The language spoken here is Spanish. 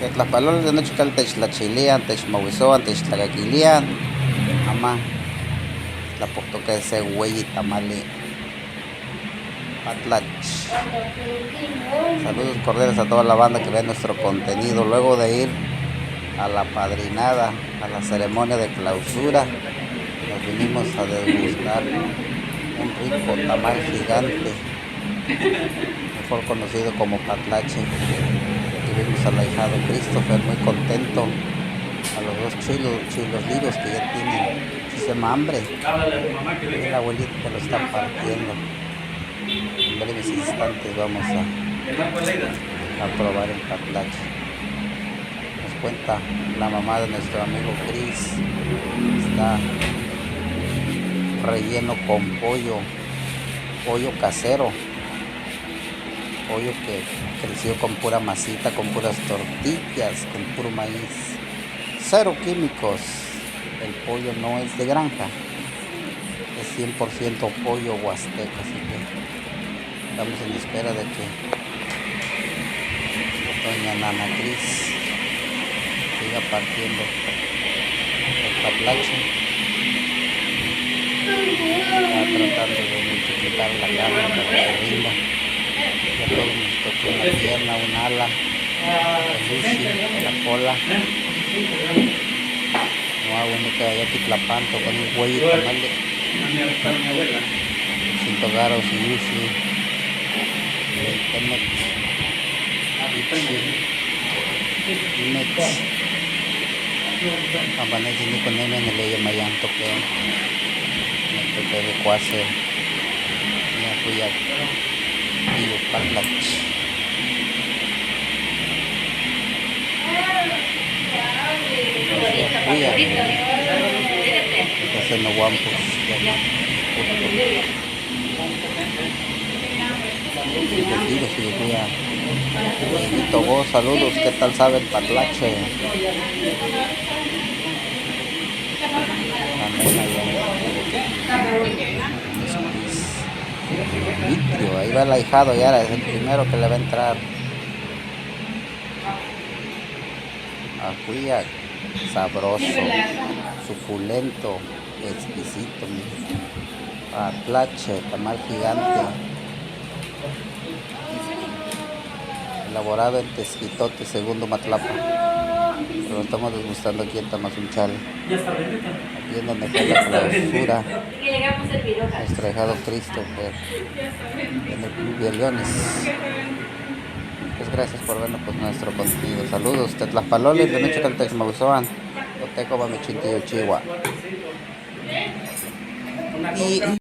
Tetlapaloles de noche cal techtlachilian, techmahuizoan, techtlagaquilian, ama tlapohtoca ese güey tamali patlach. Saludos cordiales a toda la banda que ve nuestro contenido. Luego de ir a la padrinada, a la ceremonia de clausura, nos vinimos a degustar un rico tamal gigante, mejor conocido como patlache. Tuvimos al ahijado Christopher muy contento, a los dos chilos liros que ya tienen muchísima hambre, y el abuelito que lo está partiendo. En breves instantes vamos a probar el patlache. Nos cuenta la mamá de nuestro amigo Chris, está relleno con pollo casero, pollo que creció con pura masita, con puras tortillas, con puro maíz, cero químicos. El pollo no es de granja, es 100% pollo huasteco, así que estamos en espera de que doña Nana Cris siga partiendo el patlache. Está tratando de multiplicar la carne para que rinda. Ya todos nos tocó una pierna, un ala, el sushi, la cola. No hago única de aquí tlapanto con un güey tamale. Sin togaro, sin yushi, temex, imex, campanesi ni con neme en el ella mayanto que de cuase ni acuya y los patlach. Entonces no guampos. Togo, saludos, ¿qué tal sabe el patlache? Ahí va el ahijado, ya es el primero que le va a entrar. Acuya, sabroso, suculento, exquisito, patlache, tamal gigante, elaborado en Tezquitote, segundo Matlapa. Lo estamos degustando aquí en Tamazunchal, aquí en donde fue la clausura. Nuestro ahijado Christopher en el Club de Leones. Pues gracias por vernos con nuestro contenido. Saludos, Tetlapaloles de noche cal techmahuizoan, Oteco Bamechintillo Chihuahua.